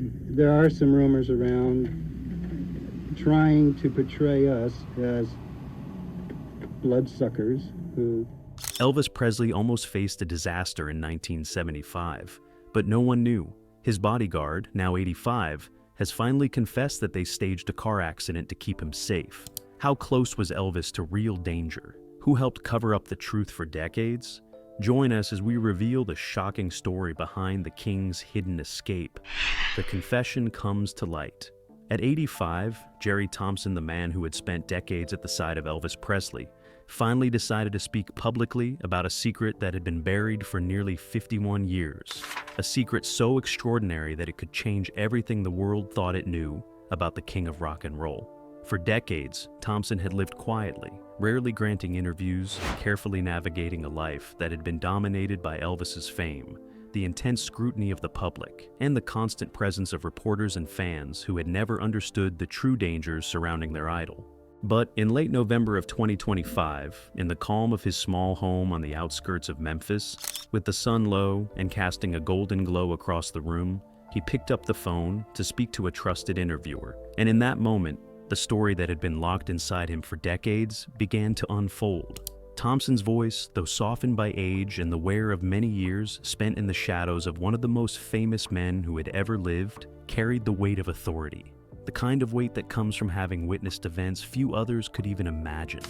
there are some rumors around trying to portray us as bloodsuckers who... Elvis Presley almost faced a disaster in 1975, but no one knew. His bodyguard, now 85, has finally confessed that they staged a car accident to keep him safe. How close was Elvis to real danger? Who helped cover up the truth for decades? Join us as we reveal the shocking story behind the King's hidden escape. The confession comes to light. At 85, Jerry Thompson, the man who had spent decades at the side of Elvis Presley, finally decided to speak publicly about a secret that had been buried for nearly 51 years. A secret so extraordinary that it could change everything the world thought it knew about the King of Rock and Roll. For decades, Thompson had lived quietly, rarely granting interviews, carefully navigating a life that had been dominated by Elvis's fame, the intense scrutiny of the public, and the constant presence of reporters and fans who had never understood the true dangers surrounding their idol. But in late November of 2025, in the calm of his small home on the outskirts of Memphis, with the sun low and casting a golden glow across the room, he picked up the phone to speak to a trusted interviewer. And in that moment, the story that had been locked inside him for decades began to unfold. Thompson's voice, though softened by age and the wear of many years spent in the shadows of one of the most famous men who had ever lived, carried the weight of authority. The kind of weight that comes from having witnessed events few others could even imagine.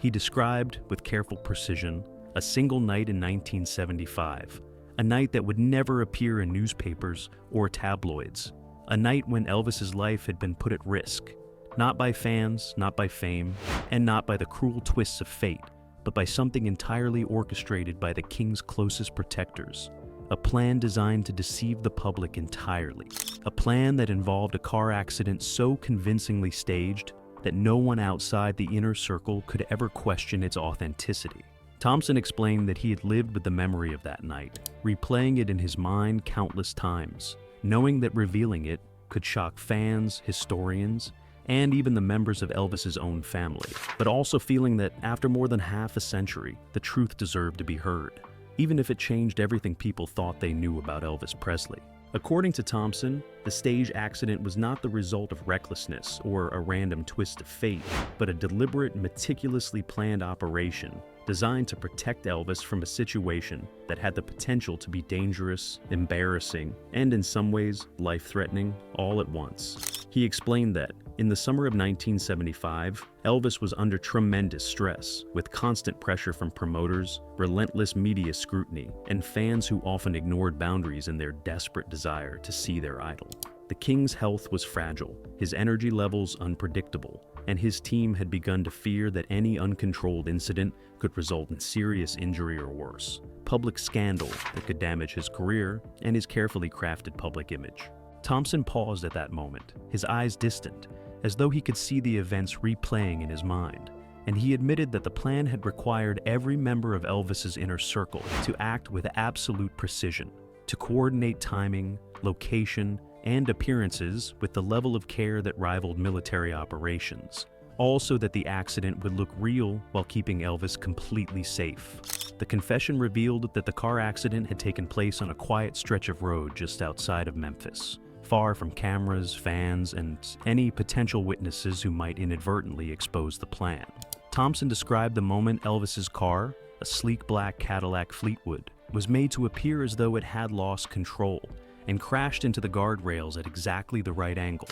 He described, with careful precision, a single night in 1975, a night that would never appear in newspapers or tabloids, a night when Elvis's life had been put at risk, not by fans, not by fame, and not by the cruel twists of fate, but by something entirely orchestrated by the King's closest protectors. A plan designed to deceive the public entirely. A plan that involved a car accident so convincingly staged that no one outside the inner circle could ever question its authenticity. Thompson explained that he had lived with the memory of that night, replaying it in his mind countless times, knowing that revealing it could shock fans, historians, and even the members of Elvis's own family, but also feeling that after more than half a century, the truth deserved to be heard, even if it changed everything people thought they knew about Elvis Presley. According to Thompson, the stage accident was not the result of recklessness or a random twist of fate, but a deliberate, meticulously planned operation designed to protect Elvis from a situation that had the potential to be dangerous, embarrassing, and in some ways, life-threatening all at once. He explained that, in the summer of 1975, Elvis was under tremendous stress, with constant pressure from promoters, relentless media scrutiny, and fans who often ignored boundaries in their desperate desire to see their idol. The King's health was fragile, his energy levels unpredictable, and his team had begun to fear that any uncontrolled incident could result in serious injury or worse, public scandal that could damage his career and his carefully crafted public image. Thompson paused at that moment, his eyes distant, as though he could see the events replaying in his mind, and he admitted that the plan had required every member of Elvis's inner circle to act with absolute precision, to coordinate timing, location, and appearances with the level of care that rivaled military operations, all so that the accident would look real while keeping Elvis completely safe. The confession revealed that the car accident had taken place on a quiet stretch of road just outside of Memphis, far from cameras, fans, and any potential witnesses who might inadvertently expose the plan. Thompson described the moment Elvis's car, a sleek black Cadillac Fleetwood, was made to appear as though it had lost control and crashed into the guardrails at exactly the right angle.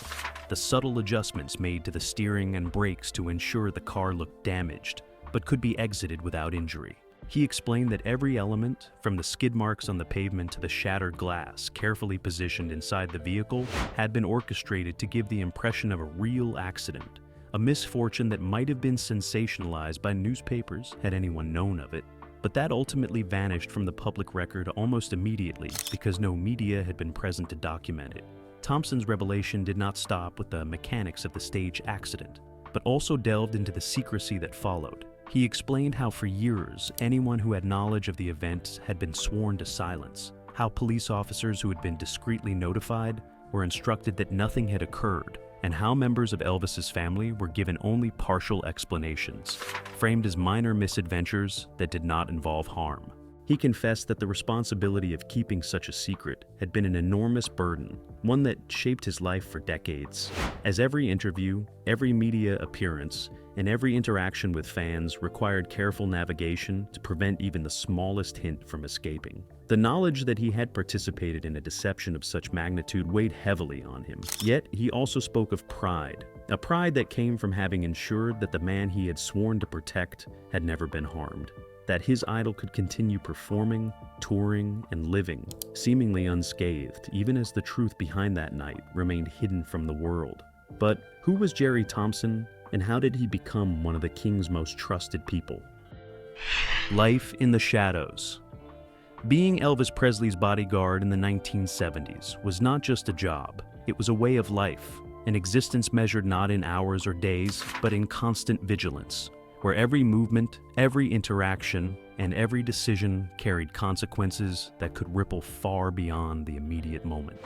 The subtle adjustments made to the steering and brakes to ensure the car looked damaged, but could be exited without injury. He explained that every element, from the skid marks on the pavement to the shattered glass carefully positioned inside the vehicle, had been orchestrated to give the impression of a real accident, a misfortune that might have been sensationalized by newspapers had anyone known of it, but that ultimately vanished from the public record almost immediately because no media had been present to document it. Thompson's revelation did not stop with the mechanics of the stage accident, but also delved into the secrecy that followed. He explained how for years, anyone who had knowledge of the event had been sworn to silence, how police officers who had been discreetly notified were instructed that nothing had occurred, and how members of Elvis's family were given only partial explanations, framed as minor misadventures that did not involve harm. He confessed that the responsibility of keeping such a secret had been an enormous burden, one that shaped his life for decades. As every interview, every media appearance, and every interaction with fans required careful navigation to prevent even the smallest hint from escaping. The knowledge that he had participated in a deception of such magnitude weighed heavily on him. Yet he also spoke of pride, a pride that came from having ensured that the man he had sworn to protect had never been harmed, that his idol could continue performing, touring, and living, seemingly unscathed, even as the truth behind that night remained hidden from the world. But who was Jerry Thompson, and how did he become one of the king's most trusted people? Life in the shadows. Being Elvis Presley's bodyguard in the 1970s was not just a job, it was a way of life, an existence measured not in hours or days, but in constant vigilance, where every movement, every interaction, and every decision carried consequences that could ripple far beyond the immediate moment.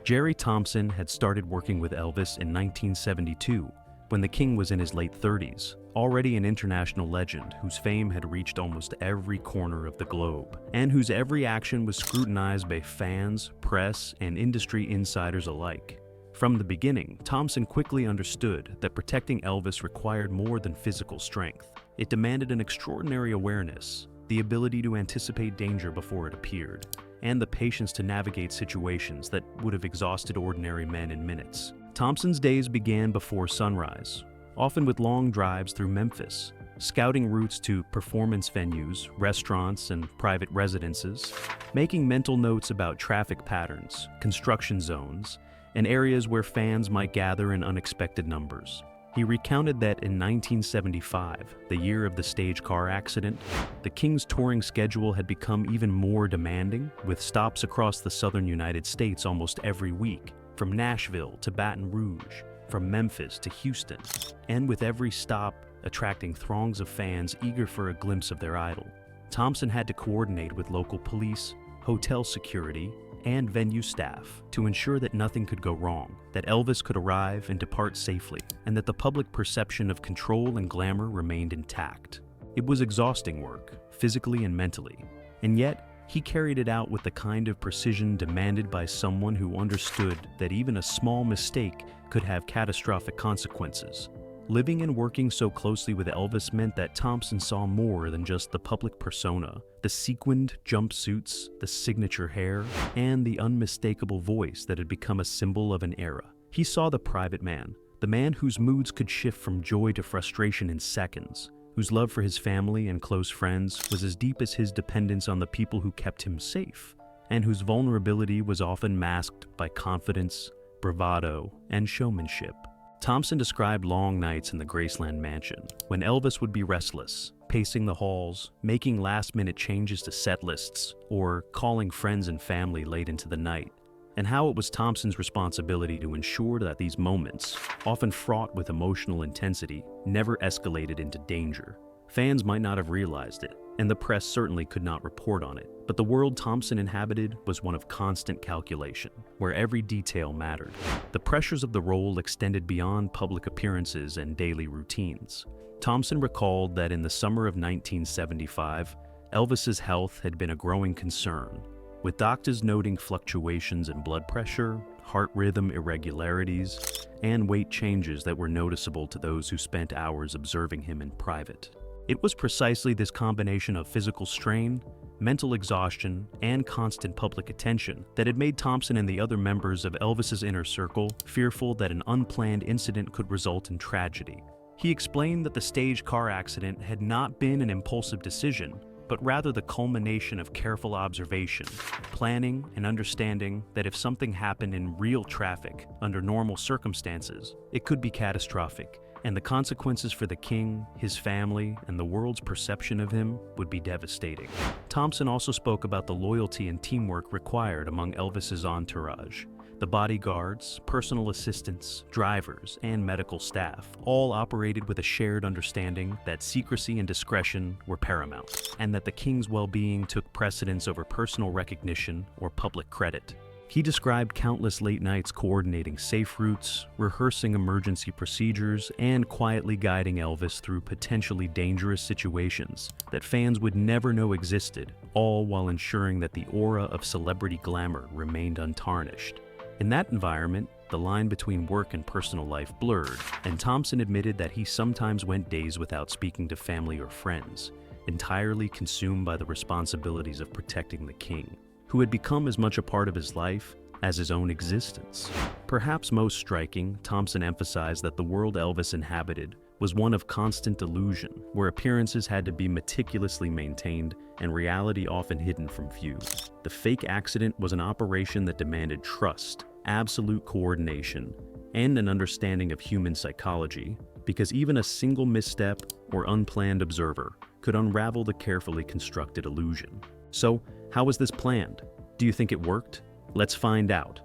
Jerry Thompson had started working with Elvis in 1972, when the king was in his late 30s, already an international legend whose fame had reached almost every corner of the globe, and whose every action was scrutinized by fans, press, and industry insiders alike. From the beginning, Thompson quickly understood that protecting Elvis required more than physical strength. It demanded an extraordinary awareness, the ability to anticipate danger before it appeared, and the patience to navigate situations that would have exhausted ordinary men in minutes. Thompson's days began before sunrise, often with long drives through Memphis, scouting routes to performance venues, restaurants, and private residences, making mental notes about traffic patterns, construction zones, and areas where fans might gather in unexpected numbers. He recounted that in 1975, the year of the stage car accident, the King's touring schedule had become even more demanding, with stops across the southern United States almost every week, from Nashville to Baton Rouge, from Memphis to Houston, and with every stop attracting throngs of fans eager for a glimpse of their idol. Thompson had to coordinate with local police, hotel security, and venue staff to ensure that nothing could go wrong, that Elvis could arrive and depart safely, and that the public perception of control and glamour remained intact. It was exhausting work, physically and mentally, and yet he carried it out with the kind of precision demanded by someone who understood that even a small mistake could have catastrophic consequences. Living and working so closely with Elvis meant that Thompson saw more than just the public persona, the sequined jumpsuits, the signature hair, and the unmistakable voice that had become a symbol of an era. He saw the private man, the man whose moods could shift from joy to frustration in seconds, whose love for his family and close friends was as deep as his dependence on the people who kept him safe, and whose vulnerability was often masked by confidence, bravado, and showmanship. Thompson described long nights in the Graceland mansion, when Elvis would be restless, pacing the halls, making last-minute changes to set lists, or calling friends and family late into the night, and how it was Thompson's responsibility to ensure that these moments, often fraught with emotional intensity, never escalated into danger. Fans might not have realized it, and the press certainly could not report on it, but the world Thompson inhabited was one of constant calculation, where every detail mattered. The pressures of the role extended beyond public appearances and daily routines. Thompson recalled that in the summer of 1975, Elvis's health had been a growing concern, with doctors noting fluctuations in blood pressure, heart rhythm irregularities, and weight changes that were noticeable to those who spent hours observing him in private. It was precisely this combination of physical strain, mental exhaustion, and constant public attention that had made Thompson and the other members of Elvis's inner circle fearful that an unplanned incident could result in tragedy. He explained that the stage car accident had not been an impulsive decision, but rather the culmination of careful observation, planning, and understanding that if something happened in real traffic under normal circumstances, it could be catastrophic, and the consequences for the king, his family, and the world's perception of him would be devastating. Thompson also spoke about the loyalty and teamwork required among Elvis's entourage. The bodyguards, personal assistants, drivers, and medical staff all operated with a shared understanding that secrecy and discretion were paramount, and that the king's well-being took precedence over personal recognition or public credit. He described countless late nights coordinating safe routes, rehearsing emergency procedures, and quietly guiding Elvis through potentially dangerous situations that fans would never know existed, all while ensuring that the aura of celebrity glamour remained untarnished. In that environment, the line between work and personal life blurred, and Thompson admitted that he sometimes went days without speaking to family or friends, entirely consumed by the responsibilities of protecting the king, who had become as much a part of his life as his own existence. Perhaps most striking, Thompson emphasized that the world Elvis inhabited was one of constant illusion, where appearances had to be meticulously maintained and reality often hidden from view. The fake accident was an operation that demanded trust, absolute coordination, and an understanding of human psychology, because even a single misstep or unplanned observer could unravel the carefully constructed illusion. So, how was this planned? Do you think it worked? Let's find out.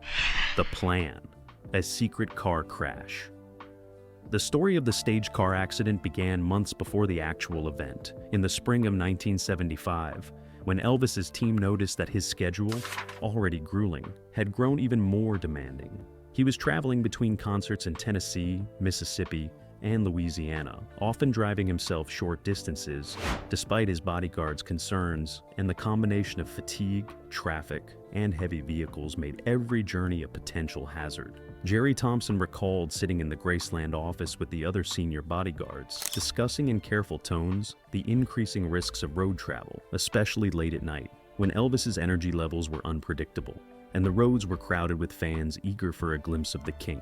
The plan: a secret car crash. The story of the staged car accident began months before the actual event, in the spring of 1975, when Elvis's team noticed that his schedule, already grueling, had grown even more demanding. He was traveling between concerts in Tennessee, Mississippi, and Louisiana, often driving himself short distances, despite his bodyguard's concerns, and the combination of fatigue, traffic, and heavy vehicles made every journey a potential hazard. Jerry Thompson recalled sitting in the Graceland office with the other senior bodyguards, discussing in careful tones the increasing risks of road travel, especially late at night, when Elvis's energy levels were unpredictable, and the roads were crowded with fans eager for a glimpse of the king.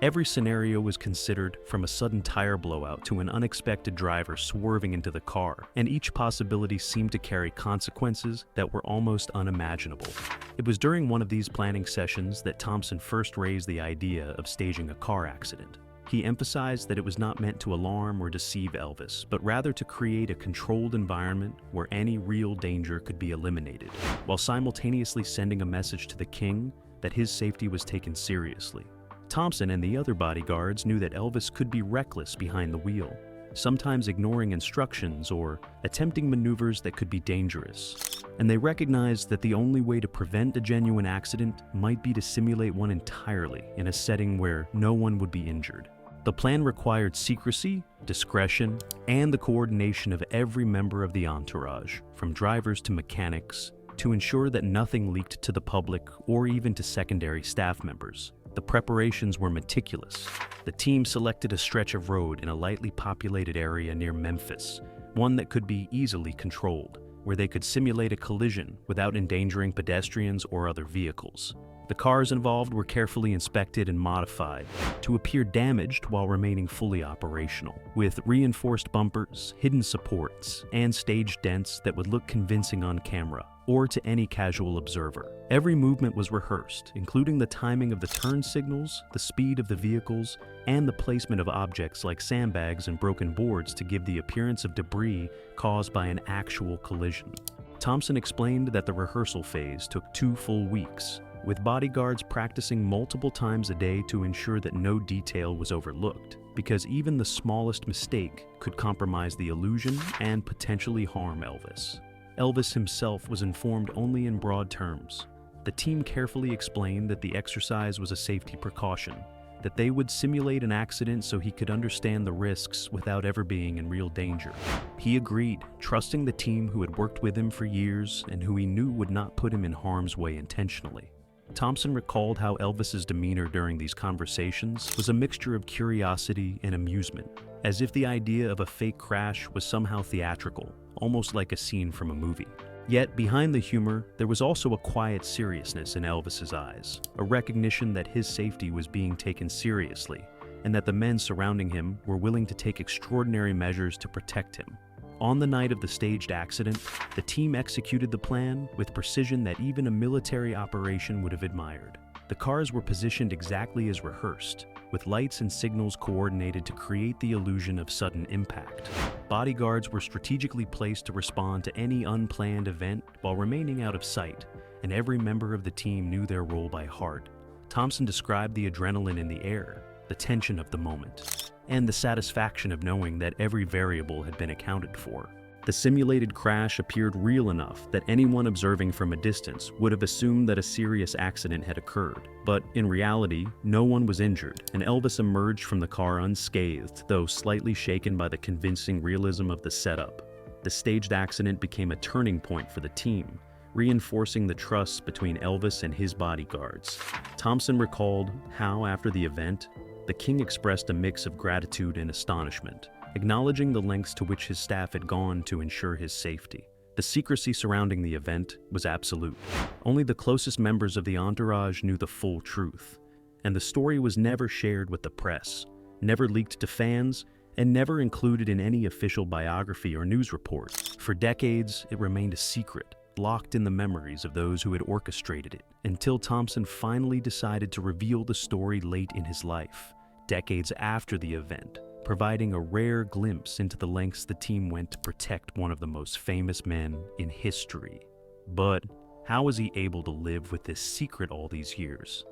Every scenario was considered, from a sudden tire blowout to an unexpected driver swerving into the car, and each possibility seemed to carry consequences that were almost unimaginable. It was during one of these planning sessions that Thompson first raised the idea of staging a car accident. He emphasized that it was not meant to alarm or deceive Elvis, but rather to create a controlled environment where any real danger could be eliminated, while simultaneously sending a message to the king that his safety was taken seriously. Thompson and the other bodyguards knew that Elvis could be reckless behind the wheel, sometimes ignoring instructions or attempting maneuvers that could be dangerous. And they recognized that the only way to prevent a genuine accident might be to simulate one entirely in a setting where no one would be injured. The plan required secrecy, discretion, and the coordination of every member of the entourage, from drivers to mechanics, to ensure that nothing leaked to the public or even to secondary staff members. The preparations were meticulous. The team selected a stretch of road in a lightly populated area near Memphis, one that could be easily controlled, where they could simulate a collision without endangering pedestrians or other vehicles. The cars involved were carefully inspected and modified to appear damaged while remaining fully operational, with reinforced bumpers, hidden supports, and staged dents that would look convincing on camera or to any casual observer. Every movement was rehearsed, including the timing of the turn signals, the speed of the vehicles, and the placement of objects like sandbags and broken boards to give the appearance of debris caused by an actual collision. Thompson explained that the rehearsal phase took 2 full weeks, with bodyguards practicing multiple times a day to ensure that no detail was overlooked, because even the smallest mistake could compromise the illusion and potentially harm Elvis. Elvis himself was informed only in broad terms. The team carefully explained that the exercise was a safety precaution, that they would simulate an accident so he could understand the risks without ever being in real danger. He agreed, trusting the team who had worked with him for years and who he knew would not put him in harm's way intentionally. Thompson recalled how Elvis's demeanor during these conversations was a mixture of curiosity and amusement, as if the idea of a fake crash was somehow theatrical, almost like a scene from a movie. Yet, behind the humor, there was also a quiet seriousness in Elvis's eyes, a recognition that his safety was being taken seriously, and that the men surrounding him were willing to take extraordinary measures to protect him. On the night of the staged accident, the team executed the plan with precision that even a military operation would have admired. The cars were positioned exactly as rehearsed, with lights and signals coordinated to create the illusion of sudden impact. Bodyguards were strategically placed to respond to any unplanned event while remaining out of sight, and every member of the team knew their role by heart. Thompson described the adrenaline in the air, the tension of the moment, and the satisfaction of knowing that every variable had been accounted for. The simulated crash appeared real enough that anyone observing from a distance would have assumed that a serious accident had occurred. But in reality, no one was injured, and Elvis emerged from the car unscathed, though slightly shaken by the convincing realism of the setup. The staged accident became a turning point for the team, reinforcing the trust between Elvis and his bodyguards. Thompson recalled how, after the event, the king expressed a mix of gratitude and astonishment, acknowledging the lengths to which his staff had gone to ensure his safety. The secrecy surrounding the event was absolute. Only the closest members of the entourage knew the full truth, and the story was never shared with the press, never leaked to fans, and never included in any official biography or news report. For decades, it remained a secret, locked in the memories of those who had orchestrated it, until Thompson finally decided to reveal the story late in his life, decades after the event, providing a rare glimpse into the lengths the team went to protect one of the most famous men in history. But how was he able to live with this secret all these years?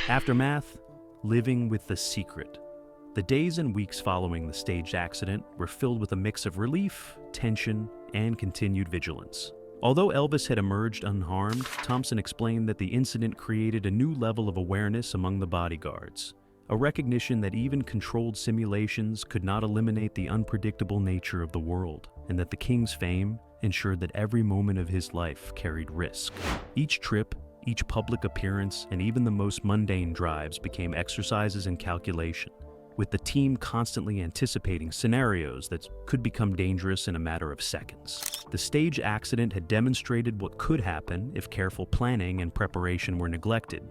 Aftermath: living with the secret. The days and weeks following the staged accident were filled with a mix of relief, tension, and continued vigilance. Although Elvis had emerged unharmed, Thompson explained that the incident created a new level of awareness among the bodyguards, a recognition that even controlled simulations could not eliminate the unpredictable nature of the world, and that the king's fame ensured that every moment of his life carried risk. Each trip, each public appearance, and even the most mundane drives became exercises in calculation, with the team constantly anticipating scenarios that could become dangerous in a matter of seconds. The stage accident had demonstrated what could happen if careful planning and preparation were neglected,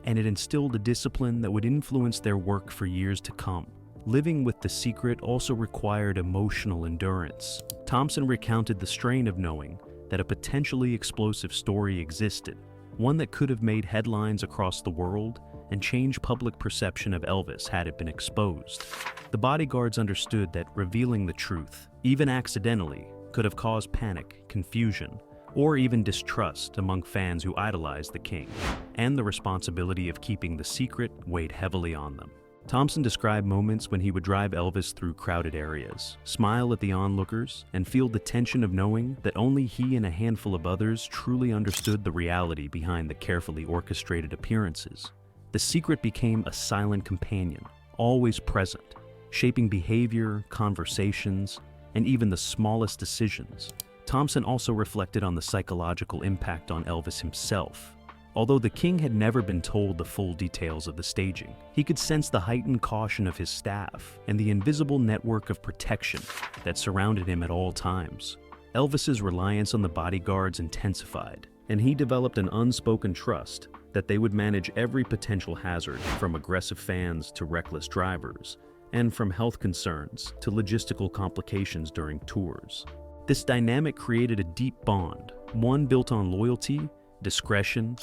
and it instilled a discipline that would influence their work for years to come. Living with the secret also required emotional endurance. Thompson recounted the strain of knowing that a potentially explosive story existed, one that could have made headlines across the world and change public perception of Elvis had it been exposed. The bodyguards understood that revealing the truth, even accidentally, could have caused panic, confusion, or even distrust among fans who idolized the king, and the responsibility of keeping the secret weighed heavily on them. Thompson described moments when he would drive Elvis through crowded areas, smile at the onlookers, and feel the tension of knowing that only he and a handful of others truly understood the reality behind the carefully orchestrated appearances. The secret became a silent companion, always present, shaping behavior, conversations, and even the smallest decisions. Thompson also reflected on the psychological impact on Elvis himself. Although the king had never been told the full details of the staging, he could sense the heightened caution of his staff and the invisible network of protection that surrounded him at all times. Elvis's reliance on the bodyguards intensified, and he developed an unspoken trust that they would manage every potential hazard, from aggressive fans to reckless drivers, and from health concerns to logistical complications during tours. This dynamic created a deep bond, one built on loyalty, discretion,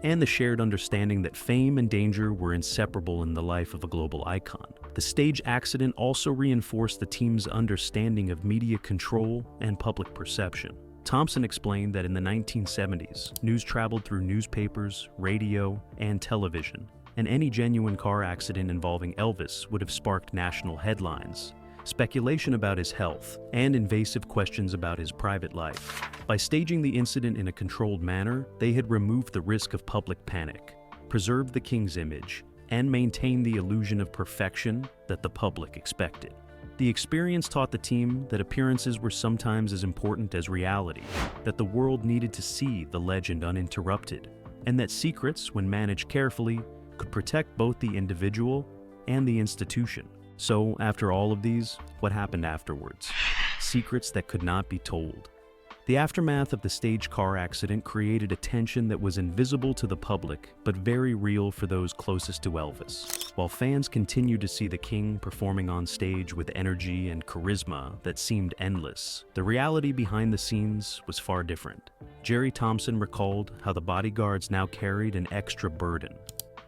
and the shared understanding that fame and danger were inseparable in the life of a global icon. The stage accident also reinforced the team's understanding of media control and public perception. Thompson explained that in the 1970s, news traveled through newspapers, radio, and television, and any genuine car accident involving Elvis would have sparked national headlines, speculation about his health, and invasive questions about his private life. By staging the incident in a controlled manner, they had removed the risk of public panic, preserved the king's image, and maintained the illusion of perfection that the public expected. The experience taught the team that appearances were sometimes as important as reality, that the world needed to see the legend uninterrupted, and that secrets, when managed carefully, could protect both the individual and the institution. So, after all of these, what happened afterwards? Secrets that could not be told. The aftermath of the staged car accident created a tension that was invisible to the public, but very real for those closest to Elvis. While fans continued to see the king performing on stage with energy and charisma that seemed endless, the reality behind the scenes was far different. Jerry Thompson recalled how the bodyguards now carried an extra burden,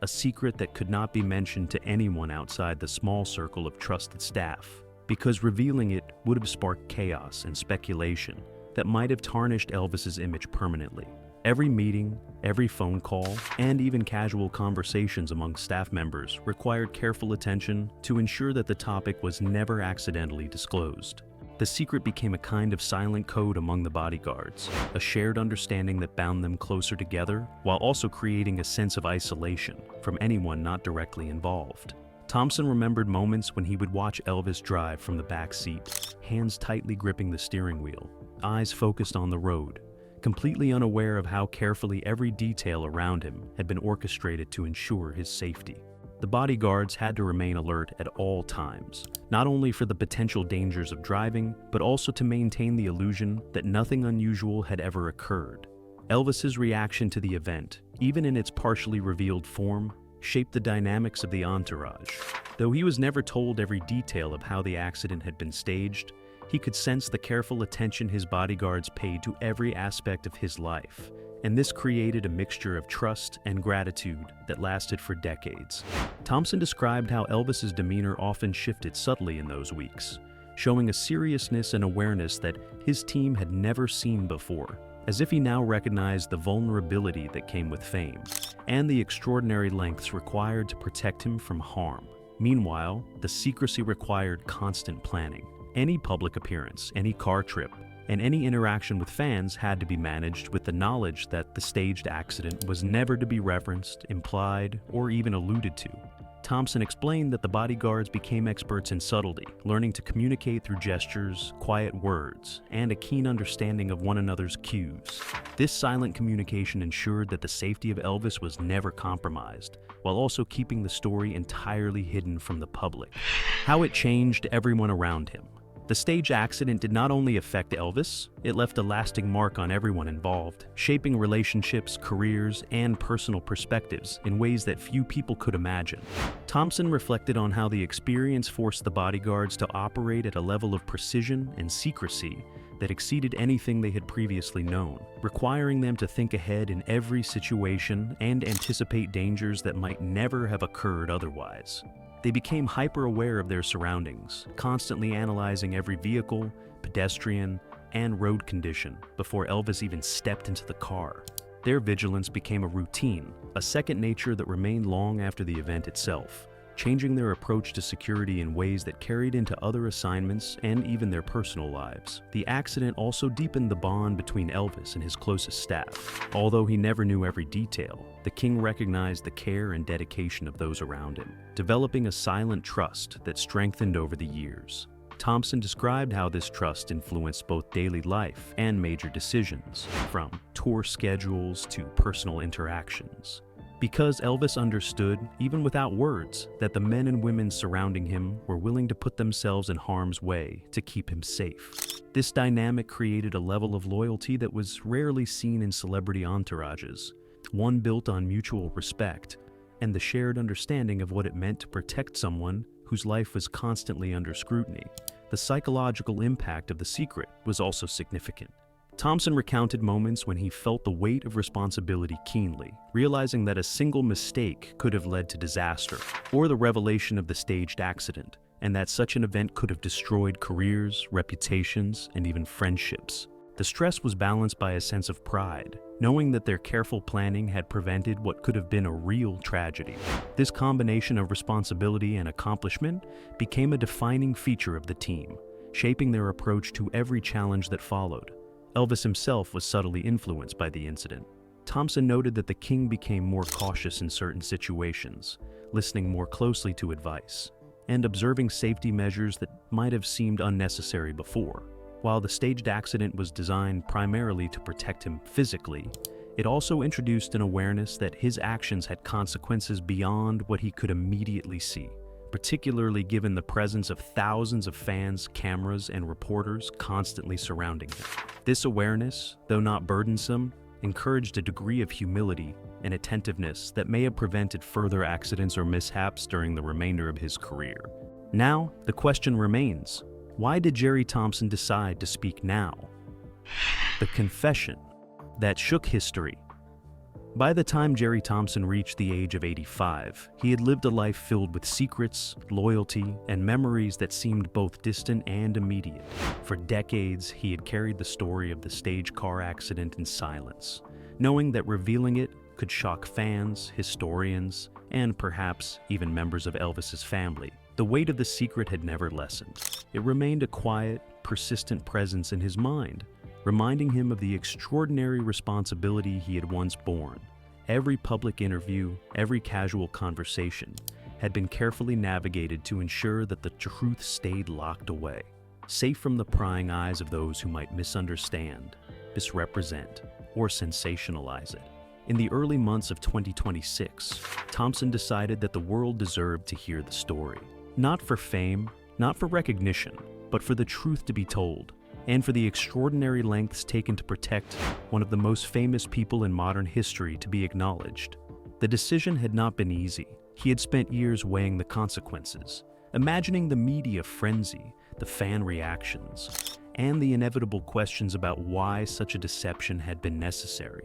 a secret that could not be mentioned to anyone outside the small circle of trusted staff, because revealing it would have sparked chaos and speculation that might have tarnished Elvis's image permanently. Every meeting, every phone call, and even casual conversations among staff members required careful attention to ensure that the topic was never accidentally disclosed. The secret became a kind of silent code among the bodyguards, a shared understanding that bound them closer together while also creating a sense of isolation from anyone not directly involved. Thompson remembered moments when he would watch Elvis drive from the back seat, hands tightly gripping the steering wheel, eyes focused on the road, completely unaware of how carefully every detail around him had been orchestrated to ensure his safety. The bodyguards had to remain alert at all times, not only for the potential dangers of driving, but also to maintain the illusion that nothing unusual had ever occurred. Elvis's reaction to the event, even in its partially revealed form, shaped the dynamics of the entourage. Though he was never told every detail of how the accident had been staged, he could sense the careful attention his bodyguards paid to every aspect of his life, and this created a mixture of trust and gratitude that lasted for decades. Thompson described how Elvis's demeanor often shifted subtly in those weeks, showing a seriousness and awareness that his team had never seen before, as if he now recognized the vulnerability that came with fame, and the extraordinary lengths required to protect him from harm. Meanwhile, the secrecy required constant planning. Any public appearance, any car trip, and any interaction with fans had to be managed with the knowledge that the staged accident was never to be referenced, implied, or even alluded to. Thompson explained that the bodyguards became experts in subtlety, learning to communicate through gestures, quiet words, and a keen understanding of one another's cues. This silent communication ensured that the safety of Elvis was never compromised, while also keeping the story entirely hidden from the public. How it changed everyone around him. The stage accident did not only affect Elvis, it left a lasting mark on everyone involved, shaping relationships, careers, and personal perspectives in ways that few people could imagine. Thompson reflected on how the experience forced the bodyguards to operate at a level of precision and secrecy that exceeded anything they had previously known, requiring them to think ahead in every situation and anticipate dangers that might never have occurred otherwise. They became hyper-aware of their surroundings, constantly analyzing every vehicle, pedestrian, and road condition before Elvis even stepped into the car. Their vigilance became a routine, a second nature that remained long after the event itself, changing their approach to security in ways that carried into other assignments and even their personal lives. The accident also deepened the bond between Elvis and his closest staff. Although he never knew every detail, the king recognized the care and dedication of those around him, developing a silent trust that strengthened over the years. Thompson described how this trust influenced both daily life and major decisions, from tour schedules to personal interactions. Because Elvis understood, even without words, that the men and women surrounding him were willing to put themselves in harm's way to keep him safe. This dynamic created a level of loyalty that was rarely seen in celebrity entourages, one built on mutual respect and the shared understanding of what it meant to protect someone whose life was constantly under scrutiny. The psychological impact of the secret was also significant. Thompson recounted moments when he felt the weight of responsibility keenly, realizing that a single mistake could have led to disaster, or the revelation of the staged accident, and that such an event could have destroyed careers, reputations, and even friendships. The stress was balanced by a sense of pride, knowing that their careful planning had prevented what could have been a real tragedy. This combination of responsibility and accomplishment became a defining feature of the team, shaping their approach to every challenge that followed. Elvis himself was subtly influenced by the incident. Thompson noted that the king became more cautious in certain situations, listening more closely to advice, and observing safety measures that might have seemed unnecessary before. While the staged accident was designed primarily to protect him physically, it also introduced an awareness that his actions had consequences beyond what he could immediately see, particularly given the presence of thousands of fans, cameras, and reporters constantly surrounding him. This awareness, though not burdensome, encouraged a degree of humility and attentiveness that may have prevented further accidents or mishaps during the remainder of his career. Now, the question remains, why did Jerry Thompson decide to speak now? The confession that shook history. By the time Jerry Thompson reached the age of 85, he had lived a life filled with secrets, loyalty, and memories that seemed both distant and immediate. For decades, he had carried the story of the stage car accident in silence, knowing that revealing it could shock fans, historians, and perhaps even members of Elvis's family. The weight of the secret had never lessened. It remained a quiet, persistent presence in his mind, reminding him of the extraordinary responsibility he had once borne. Every public interview, every casual conversation had been carefully navigated to ensure that the truth stayed locked away, safe from the prying eyes of those who might misunderstand, misrepresent, or sensationalize it. In the early months of 2026, Thompson decided that the world deserved to hear the story. Not for fame, not for recognition, but for the truth to be told, and for the extraordinary lengths taken to protect one of the most famous people in modern history to be acknowledged. The decision had not been easy. He had spent years weighing the consequences, imagining the media frenzy, the fan reactions, and the inevitable questions about why such a deception had been necessary.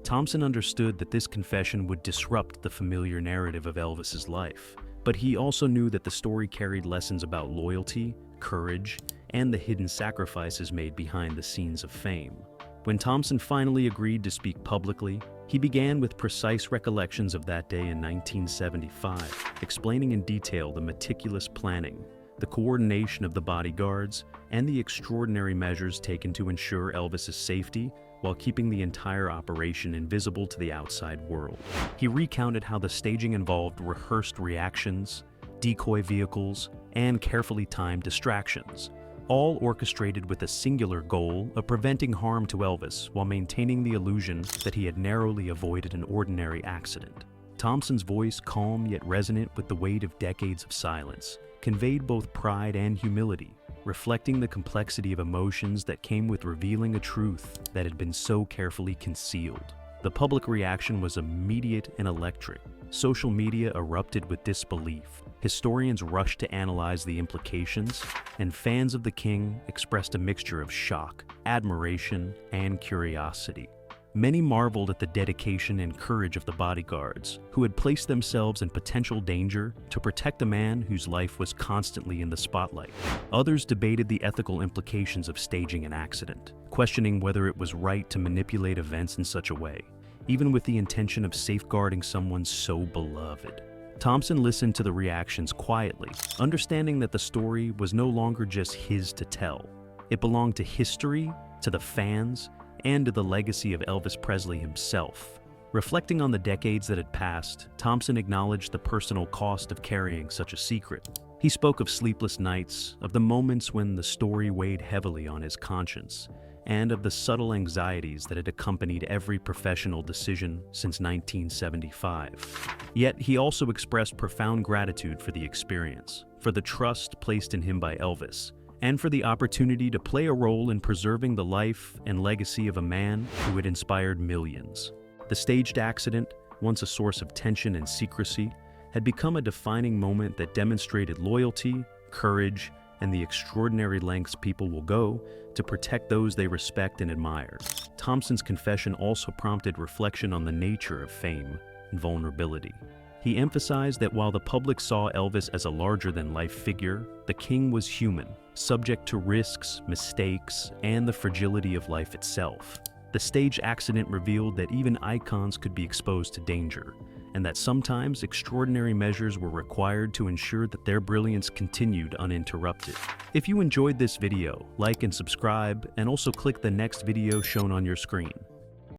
Thompson understood that this confession would disrupt the familiar narrative of Elvis's life, but he also knew that the story carried lessons about loyalty, courage, and the hidden sacrifices made behind the scenes of fame. When Thompson finally agreed to speak publicly, he began with precise recollections of that day in 1975, explaining in detail the meticulous planning, the coordination of the bodyguards, and the extraordinary measures taken to ensure Elvis's safety while keeping the entire operation invisible to the outside world. He recounted how the staging involved rehearsed reactions, decoy vehicles, and carefully timed distractions, all orchestrated with a singular goal of preventing harm to Elvis while maintaining the illusion that he had narrowly avoided an ordinary accident. Thompson's voice, calm yet resonant with the weight of decades of silence, conveyed both pride and humility, reflecting the complexity of emotions that came with revealing a truth that had been so carefully concealed. The public reaction was immediate and electric. Social media erupted with disbelief. Historians rushed to analyze the implications, and fans of the king expressed a mixture of shock, admiration, and curiosity. Many marveled at the dedication and courage of the bodyguards, who had placed themselves in potential danger to protect a man whose life was constantly in the spotlight. Others debated the ethical implications of staging an accident, questioning whether it was right to manipulate events in such a way, even with the intention of safeguarding someone so beloved. Thompson listened to the reactions quietly, understanding that the story was no longer just his to tell. It belonged to history, to the fans, and to the legacy of Elvis Presley himself. Reflecting on the decades that had passed, Thompson acknowledged the personal cost of carrying such a secret. He spoke of sleepless nights, of the moments when the story weighed heavily on his conscience, and of the subtle anxieties that had accompanied every professional decision since 1975. Yet he also expressed profound gratitude for the experience, for the trust placed in him by Elvis, and for the opportunity to play a role in preserving the life and legacy of a man who had inspired millions. The staged accident, once a source of tension and secrecy, had become a defining moment that demonstrated loyalty, courage, and the extraordinary lengths people will go to protect those they respect and admire. Thompson's confession also prompted reflection on the nature of fame and vulnerability. He emphasized that while the public saw Elvis as a larger-than-life figure, the king was human, subject to risks, mistakes, and the fragility of life itself. The stage accident revealed that even icons could be exposed to danger, and that sometimes extraordinary measures were required to ensure that their brilliance continued uninterrupted. If you enjoyed this video, like and subscribe, and also click the next video shown on your screen.